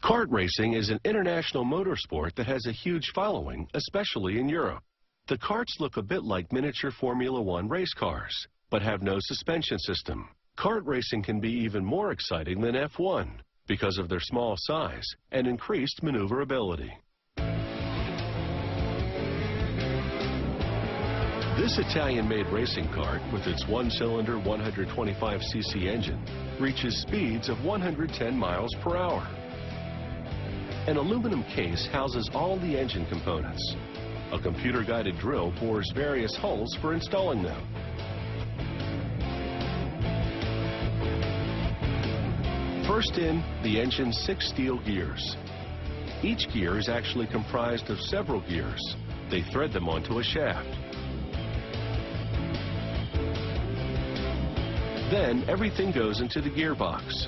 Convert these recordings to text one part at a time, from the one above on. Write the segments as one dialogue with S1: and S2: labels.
S1: Kart racing is an international motorsport that has a huge following, especially in Europe. The karts look a bit like miniature Formula One race cars, but have no suspension system. Kart racing can be even more exciting than F1 because of their small size and increased maneuverability. This Italian-made racing kart, with its one-cylinder 125cc engine, reaches speeds of 110 miles per hour. An aluminum case houses all the engine components. A computer-guided drill bores various holes for installing them. First in, the engine's 6 steel gears. Each gear is actually comprised of several gears. They thread them onto a shaft. Then everything goes into the gearbox.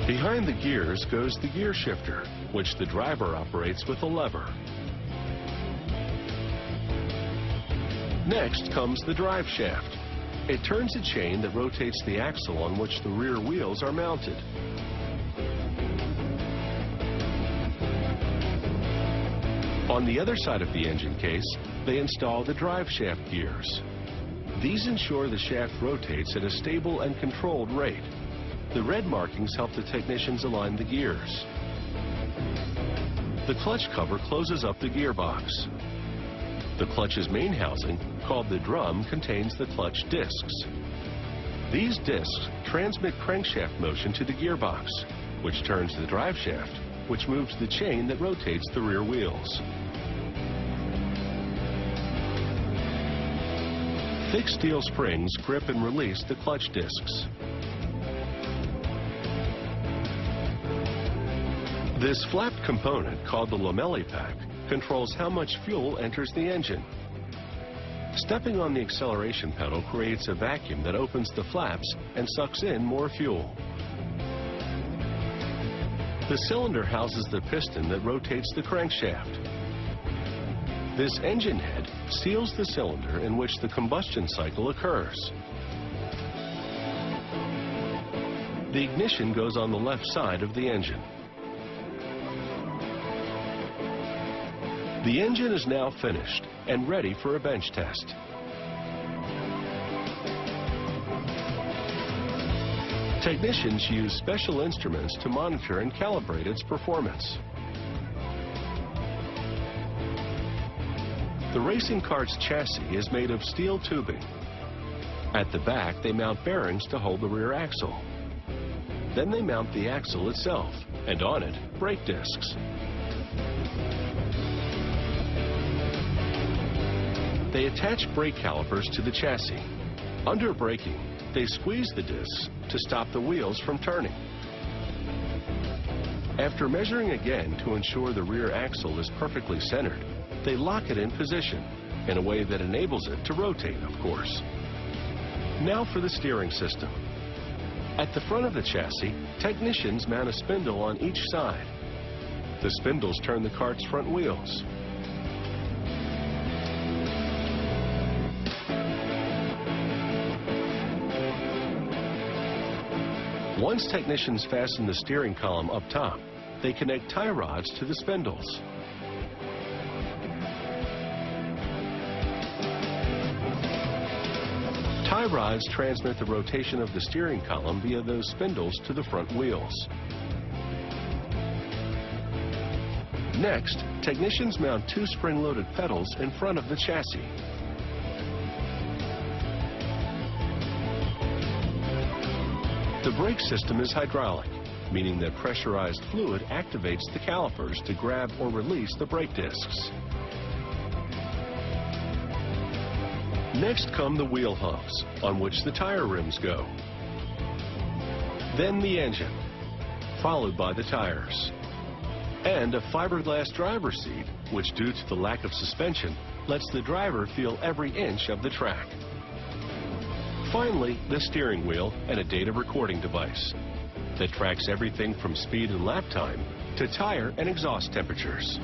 S1: Behind the gears goes the gear shifter, which the driver operates with a lever. Next comes the drive shaft. It turns a chain that rotates the axle on which the rear wheels are mounted. On the other side of the engine case, they install the drive shaft gears. These ensure the shaft rotates at a stable and controlled rate. The red markings help the technicians align the gears. The clutch cover closes up the gearbox. The clutch's main housing, called the drum, contains the clutch discs. These discs transmit crankshaft motion to the gearbox, which turns the drive shaft, which moves the chain that rotates the rear wheels. Thick steel springs grip and release the clutch discs. This flapped component, called the lamellae pack, controls how much fuel enters the engine. Stepping on the acceleration pedal creates a vacuum that opens the flaps and sucks in more fuel. The cylinder houses the piston that rotates the crankshaft. This engine head seals the cylinder in which the combustion cycle occurs. The ignition goes on the left side of the engine. The engine is now finished and ready for a bench test. Technicians use special instruments to monitor and calibrate its performance. The racing kart's chassis is made of steel tubing. At the back, they mount bearings to hold the rear axle. Then they mount the axle itself, and on it, brake discs. They attach brake calipers to the chassis. Under braking, they squeeze the discs to stop the wheels from turning. After measuring again to ensure the rear axle is perfectly centered, they lock it in position in a way that enables it to rotate, of course. Now for the steering system. At the front of the chassis, technicians mount a spindle on each side. The spindles turn the kart's front wheels. Once technicians fasten the steering column up top, they connect tie rods to the spindles. Tie rods transmit the rotation of the steering column via those spindles to the front wheels. Next, technicians mount 2 spring-loaded pedals in front of the chassis. The brake system is hydraulic, meaning that pressurized fluid activates the calipers to grab or release the brake discs. Next come the wheel hubs, on which the tire rims go. Then the engine, followed by the tires. And a fiberglass driver's seat, which due to the lack of suspension, lets the driver feel every inch of the track. Finally, the steering wheel and a data recording device that tracks everything from speed and lap time to tire and exhaust temperatures.